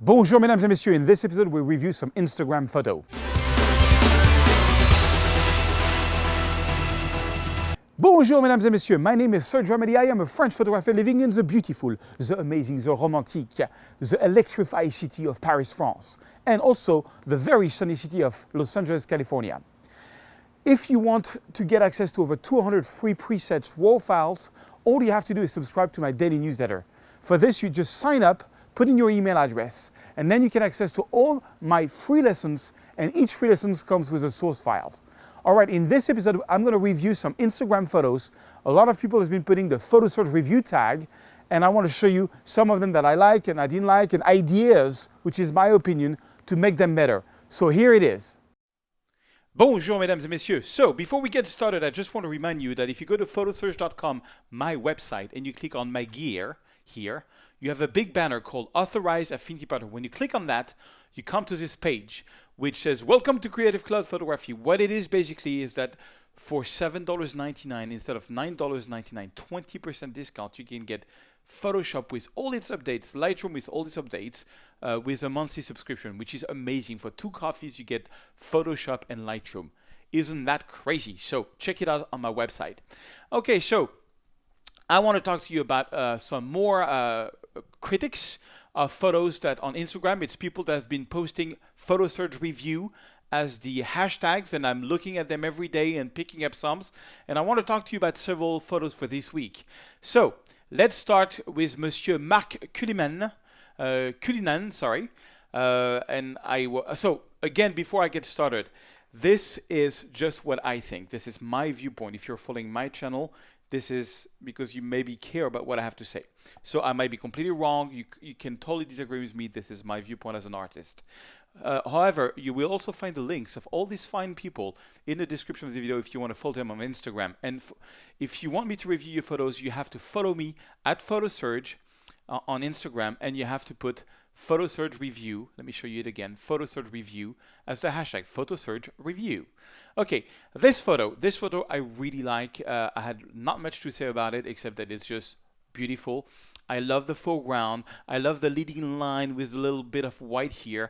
Bonjour mesdames et messieurs, in this episode we review some Instagram photo. Bonjour mesdames et messieurs, my name is Serge Ramelli. I am a French photographer living in the beautiful, the amazing, the romantic, the electrified city of Paris, France, and also the very sunny city of Los Angeles, California. If you want to get access to over 200 free presets raw files, all you have to do is subscribe to my daily newsletter. For this, you just sign up, put in your email address, and then you get access to all my free lessons, and each free lesson comes with a source file. All right, in this episode, I'm going to review some Instagram photos. A lot of people have been putting the photo search review tag, and I want to show you some of them that I like and I didn't like, and ideas, which is my opinion, to make them better. So here it is. Bonjour, mesdames et messieurs. So, before we get started, I just want to remind you that if you go to photosearch.com, my website, and you click on my gear here, you have a big banner called Authorized Affinity Partner. When you click on that, you come to this page, which says, Welcome to Creative Cloud Photography. What it is basically is that for $7.99 instead of $9.99, 20% discount, you can get Photoshop with all its updates, Lightroom with all its updates, with a monthly subscription, which is amazing. For 2 coffees, you get Photoshop and Lightroom. Isn't that crazy? So check it out on my website. Okay, so I want to talk to you about some more critics of photos that on Instagram. It's people that have been posting photo search review as the hashtags, and I'm looking at them every day and picking up some. And I want to talk to you about several photos for this week. So let's start with Monsieur Marc Culinan. So again, before I get started, this is just what I think. This is my viewpoint. If you're following my channel, this is because you maybe care about what I have to say. So I might be completely wrong. You can totally disagree with me. This is my viewpoint as an artist. However, you will also find the links of all these fine people in the description of the video if you want to follow them on Instagram. And if you want me to review your photos, you have to follow me at PhotoSurge on Instagram, and you have to put PhotoSurge Review. Let me show you it again. PhotoSurge Review as the hashtag PhotoSurge Review. Okay, this photo I really like. I had not much to say about it except that it's just beautiful. I love the foreground. I love the leading line with a little bit of white here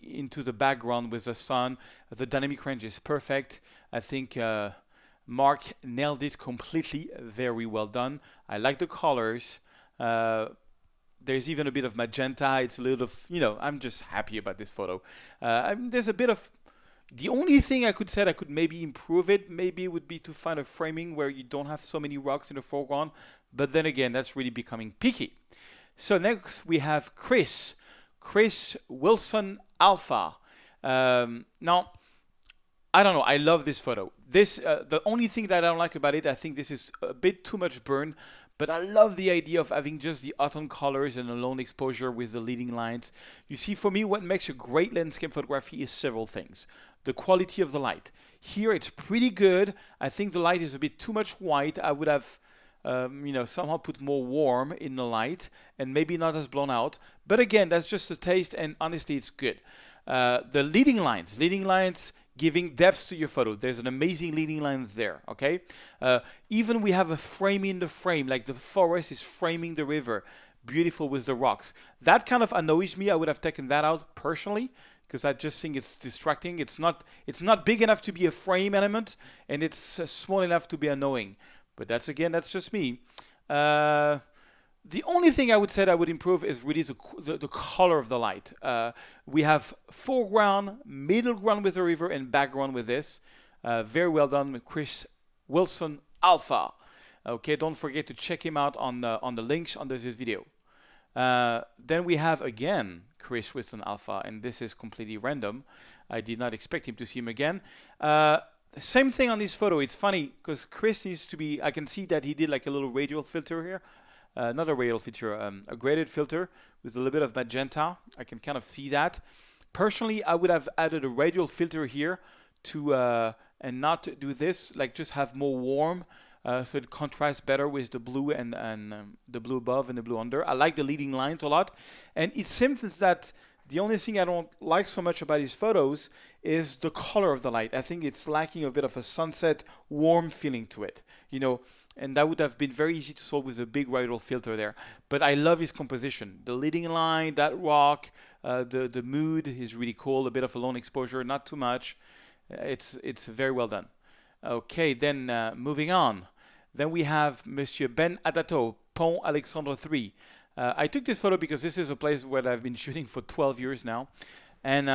into the background with the sun. The dynamic range is perfect. I think Mark nailed it completely. Very well done. I like the colors. There's even a bit of magenta. It's a little of, I'm just happy about this photo. There's a bit of, the only thing I could say that could maybe improve it, maybe would be to find a framing where you don't have so many rocks in the foreground. But then again, that's really becoming picky. So next we have Chris Wilson Alpha. Now, I don't know. I love this photo. The only thing that I don't like about it, I think this is a bit too much burn. But I love the idea of having just the autumn colors and a lone exposure with the leading lines. You see, for me, what makes a great landscape photography is several things. The quality of the light. Here, it's pretty good. I think the light is a bit too much white. I would have, somehow put more warm in the light and maybe not as blown out. But again, that's just a taste, and honestly, it's good. The leading lines giving depth to your photo. There's an amazing leading lines there, okay? Even we have a frame in the frame, like the forest is framing the river. Beautiful with the rocks. That kind of annoys me. I would have taken that out personally because I just think it's distracting. It's not big enough to be a frame element, and it's small enough to be annoying. But that's just me. The only thing I would say that I would improve is really the color of the light. We have foreground, middle ground with the river, and background with this. Very well done, Chris Wilson Alpha. Okay, don't forget to check him out on the links under this video. Then we have again Chris Wilson Alpha, and this is completely random. I did not expect him to see him again. Same thing on this photo. It's funny because Chris needs to be. I can see that he did like a little radial filter here. Not a radial filter, a graded filter with a little bit of magenta. I can kind of see that. Personally, I would have added a radial filter here to and not do this, like just have more warm, so it contrasts better with the blue and the blue above and the blue under. I like the leading lines a lot, and it seems that The only thing I don't like so much about his photos is the color of the light. I think it's lacking a bit of a sunset warm feeling to it, you know, and that would have been very easy to solve with a big radial filter there. But I love his composition. The leading line, that rock, the mood is really cool. A bit of a long exposure, not too much. It's very well done. Okay, then moving on. Then we have Monsieur Ben Adato, Pont Alexandre 3. I took this photo because this is a place where I've been shooting for 12 years now. And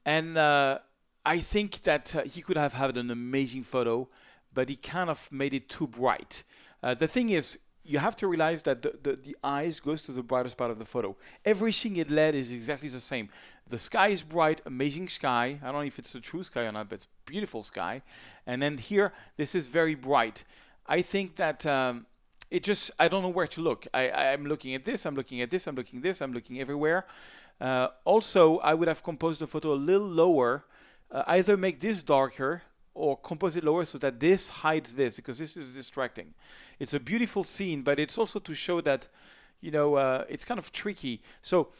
I think that he could have had an amazing photo, but he kind of made it too bright. The thing is, you have to realize that the eyes goes to the brightest part of the photo. Everything it led is exactly the same. The sky is bright, amazing sky. I don't know if it's a true sky or not, but it's beautiful sky. And then here, this is very bright. I think that it just, I don't know where to look. I'm looking at this, I'm looking at this, I'm looking at this, I'm looking everywhere. Also, I would have composed the photo a little lower, either make this darker or compose it lower so that this hides this, because this is distracting. It's a beautiful scene, but it's also to show that, you know, it's kind of tricky. So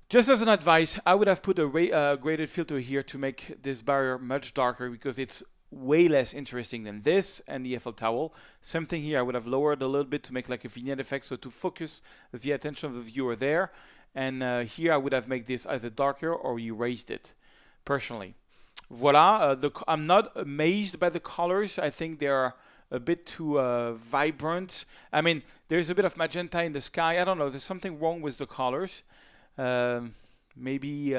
just as an advice, I would have put a graded filter here to make this barrier much darker, because it's way less interesting than this and the Eiffel Tower. Same thing here, I would have lowered a little bit to make like a vignette effect, so to focus the attention of the viewer there. And here I would have made this either darker or erased it, personally. Voila, I'm not amazed by the colors. I think they are a bit too vibrant. I mean, there's a bit of magenta in the sky. I don't know, there's something wrong with the colors. Maybe,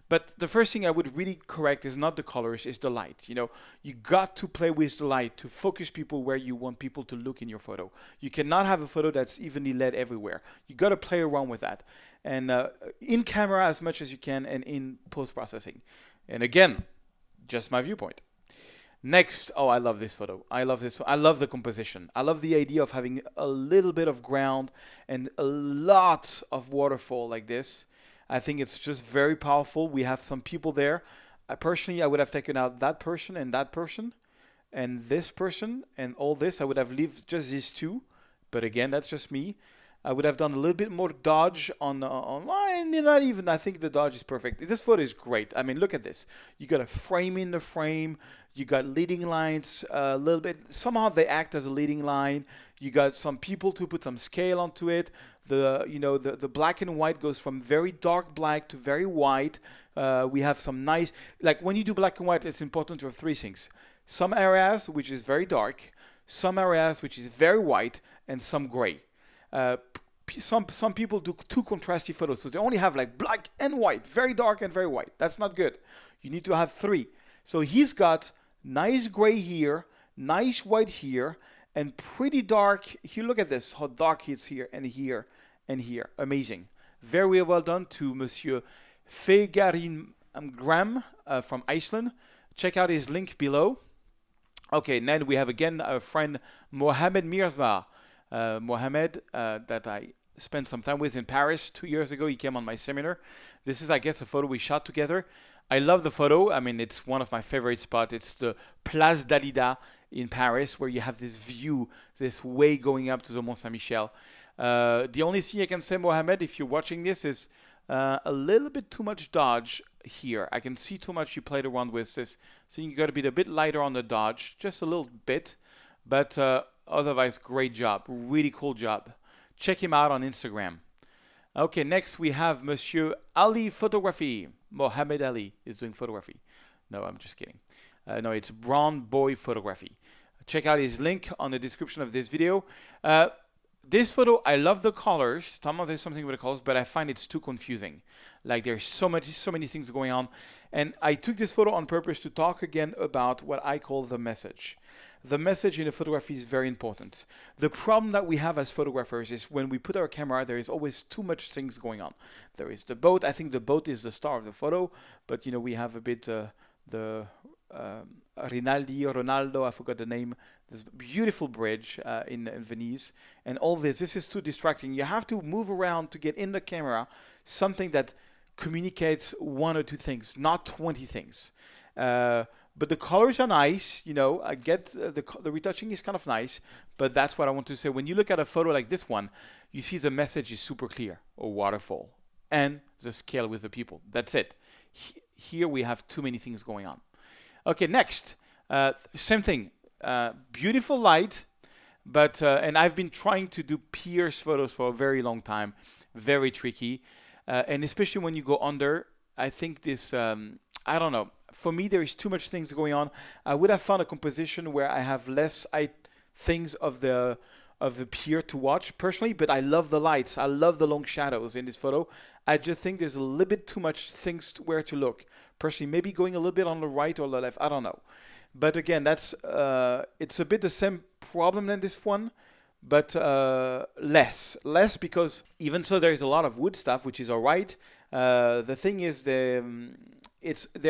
but the first thing I would really correct is not the colors, is the light. You know, you got to play with the light to focus people where you want people to look in your photo. You cannot have a photo that's evenly lit everywhere. You got to play around with that. And in camera as much as you can, and in post-processing. And again, just my viewpoint. Next, oh, I love this photo. I love this. I love the composition. I love the idea of having a little bit of ground and a lot of waterfall like this. I think it's just very powerful. We have some people there. Personally, I would have taken out that person and this person and all this. I would have left just these two. But again, that's just me. I would have done a little bit more dodge on not even. I think the dodge is perfect. This photo is great. I mean, look at this. You got a frame in the frame. You got leading lines a little bit. Somehow they act as a leading line. You got some people to put some scale onto it. The black and white goes from very dark black to very white. We have some nice, like when you do black and white, it's important to have three things. Some areas which is very dark, some areas which is very white, and some gray. Some people do too contrasty photos, so they only have like black and white, very dark and very white. That's not good. You need to have three. So he's got nice gray here, nice white here, and pretty dark. Here, look at this, how dark it's here and here and here. Amazing. Very well done to Monsieur Fegarin Graham from Iceland. Check out his link below. Okay, and then we have again our friend Mohamed Mirzva. Mohamed, that I spent some time with in Paris 2 years ago. He came on my seminar. This is, I guess, a photo we shot together. I love the photo. I mean, it's one of my favorite spots. It's the Place Dalida in Paris, where you have this view, this way going up to the Mont Saint-Michel. The only thing I can say, Mohamed, if you're watching this, is a little bit too much dodge here. I can see too much you played around with this. So you got to be a bit lighter on the dodge, just a little bit. But otherwise, great job. Really cool job. Check him out on Instagram. Okay, next we have Monsieur Ali Photography. Mohammed Ali is doing photography. No, I'm just kidding. No, it's Brown Boy Photography. Check out his link on the description of this video. This photo, I love the colors. There's something with the colors, but I find it's too confusing. Like there's so many things going on. And I took this photo on purpose to talk again about what I call the message. The message in a photography is very important. The problem that we have as photographers is when we put our camera, there is always too much things going on. There is the boat. I think the boat is the star of the photo, but you know, we have a bit Ronaldo, I forgot the name, this beautiful bridge in Venice, and all this is too distracting. You have to move around to get in the camera something that communicates one or two things, not 20 things. But the colors are nice, you know, I get the retouching is kind of nice, but that's what I want to say. When you look at a photo like this one, you see the message is super clear, or waterfall, and the scale with the people. That's it. Here we have too many things going on. Okay, next. Same thing. Beautiful light, but and I've been trying to do Pierce photos for a very long time. Very tricky. And especially when you go under, I think this, I don't know. For me, there is too much things going on. I would have found a composition where I have less things of the pier to watch personally, but I love the lights. I love the long shadows in this photo. I just think there's a little bit too much things where to look. Personally, maybe going a little bit on the right or the left. I don't know. But again, that's it's a bit the same problem than this one, but less because even so, there is a lot of wood stuff, which is all right. The thing is, they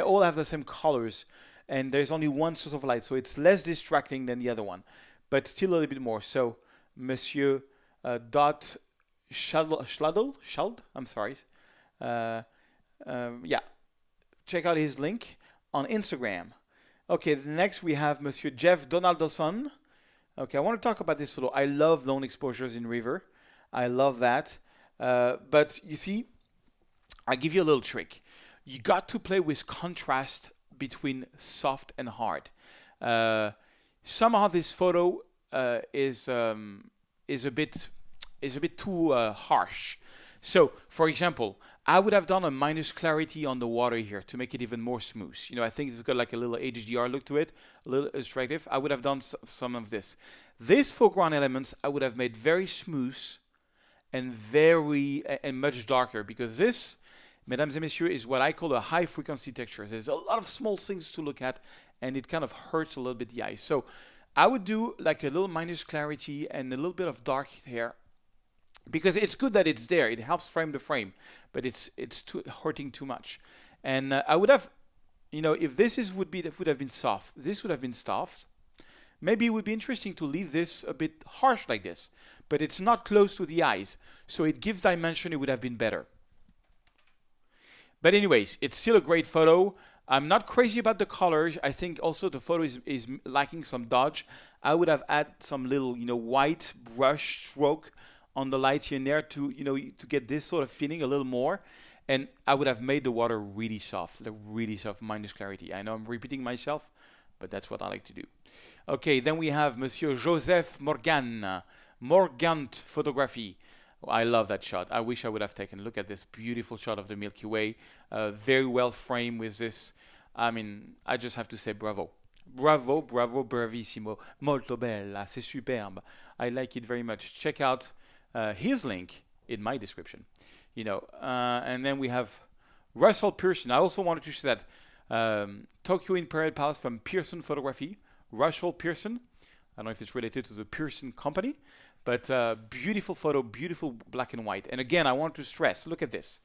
all have the same colors, and there's only one source of light, so it's less distracting than the other one, but still a little bit more. So, Monsieur dot Schladl, I'm sorry. Yeah, check out his link on Instagram. Okay, next we have Monsieur Jeff Donaldson. Okay, I want to talk about this photo. I love long exposures in river. I love that. But you see, I give you a little trick. You got to play with contrast between soft and hard. Somehow this photo is a bit too harsh. So, for example, I would have done a minus clarity on the water here to make it even more smooth. You know, I think it's got like a little HDR look to it, a little attractive. I would have done some of this. This foreground elements I would have made very smooth and much darker, because this, mesdames et messieurs, is what I call a high frequency texture. There's a lot of small things to look at, and it kind of hurts a little bit the eyes. So I would do like a little minus clarity and a little bit of dark here, because it's good that it's there. It helps frame the frame, but it's hurting too much. And I would have, you know, if this would have been soft, this would have been soft. Maybe it would be interesting to leave this a bit harsh like this, but it's not close to the eyes, so it gives dimension. It would have been better. But anyways, it's still a great photo. I'm not crazy about the colors. I think also the photo is lacking some dodge. I would have added some little, you know, white brush stroke on the lights here and there to, you know, to get this sort of feeling a little more. And I would have made the water really soft minus clarity. I know I'm repeating myself, but that's what I like to do. Okay, then we have Monsieur Joseph Morgant photography. I love that shot. I wish I would have taken a look at this beautiful shot of the Milky Way. Very well framed with this. I mean, I just have to say bravo. Bravo, bravo, bravissimo. Molto bella. C'est superbe. I like it very much. Check out his link in my description. You know, and then we have Russell Pearson. I also wanted to say that Tokyo Imperial Palace from Pearson Photography. Russell Pearson. I don't know if it's related to the Pearson company, but beautiful photo, beautiful black and white. And again, I want to stress, look at this.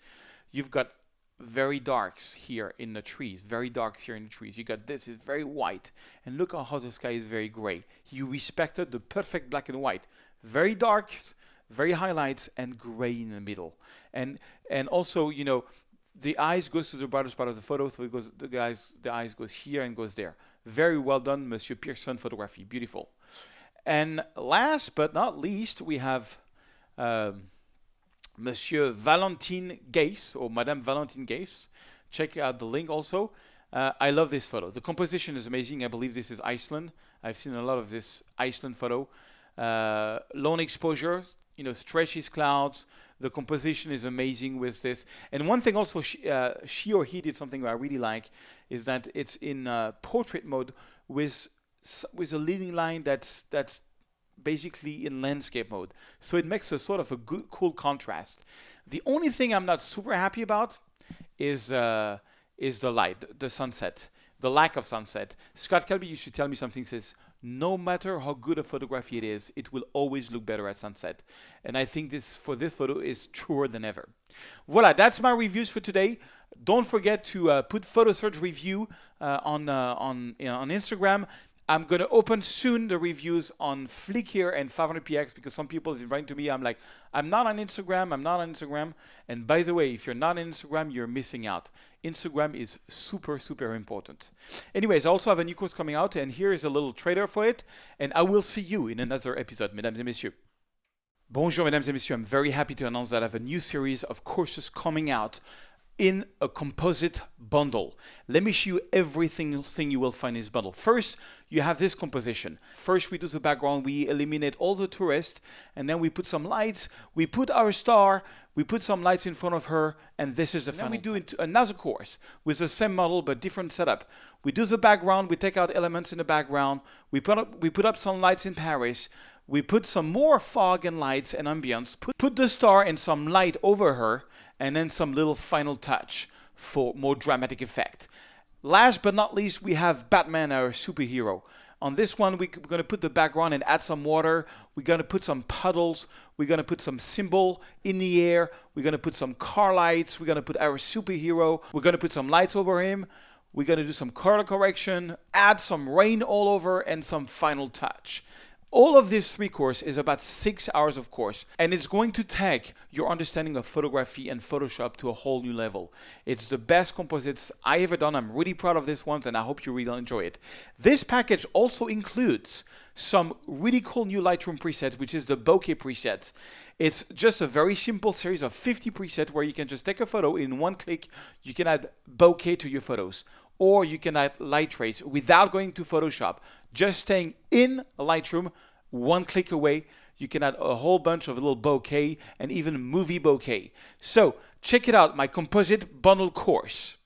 You've got very darks here in the trees, very darks here in the trees. You got this, is very white. And look how the sky is very gray. You respected the perfect black and white. Very darks, very highlights, and gray in the middle. And also, you know, the eyes goes to the brightest part of the photo, so it goes, the eyes goes here and goes there. Very well done, Monsieur Pearson Photography. Beautiful. And last but not least, we have Monsieur Valentine Gase, or Madame Valentine Gase. Check out the link also. I love this photo. The composition is amazing. I believe this is Iceland. I've seen a lot of this Iceland photo. Long exposure, you know, stretches clouds. The composition is amazing with this. And one thing also, she or he did something I really like, is that it's in portrait mode with a leading line that's basically in landscape mode. So it makes a sort of a good, cool contrast. The only thing I'm not super happy about is the light, the sunset, the lack of sunset. Scott Kelby used to tell me something, says, no matter how good a photography it is, it will always look better at sunset. And I think this photo is truer than ever. Voila, that's my reviews for today. Don't forget to put Photo Serge review on Instagram. I'm going to open soon the reviews on Flickr and 500px, because some people are writing to me. I'm like, I'm not on Instagram. And by the way, if you're not on Instagram, you're missing out. Instagram is super, super important. Anyways, I also have a new course coming out, and here is a little trailer for it. And I will see you in another episode, mesdames et messieurs. Bonjour mesdames et messieurs, I'm very happy to announce that I have a new series of courses coming out in a composite bundle. Let me show you everything you will find in this bundle. First, you have this composition. First, we do the background, we eliminate all the tourists, and then we put some lights, we put our star, we put some lights in front of her, and this is the final. Then we do another course with the same model but different setup. We do the background, we take out elements in the background, we put up some lights in Paris, we put some more fog and lights and ambience, put the star and some light over her, and then some little final touch for more dramatic effect. Last but not least, we have Batman, our superhero. On this one, we're going to put the background and add some water. We're going to put some puddles. We're going to put some symbol in the air. We're going to put some car lights. We're going to put our superhero. We're going to put some lights over him. We're going to do some color correction, add some rain all over, and some final touch. All of this 3 course is about 6 hours of course, and it's going to take your understanding of photography and Photoshop to a whole new level. It's the best composites I ever done. I'm really proud of this one, and I hope you really enjoy it. This package also includes some really cool new Lightroom presets, which is the bokeh presets. It's just a very simple series of 50 presets where you can just take a photo in one click. You can add bokeh to your photos, or you can add light trace without going to Photoshop. Just staying in Lightroom, one click away, you can add a whole bunch of little bokeh and even movie bokeh. So check it out, my composite bundle course.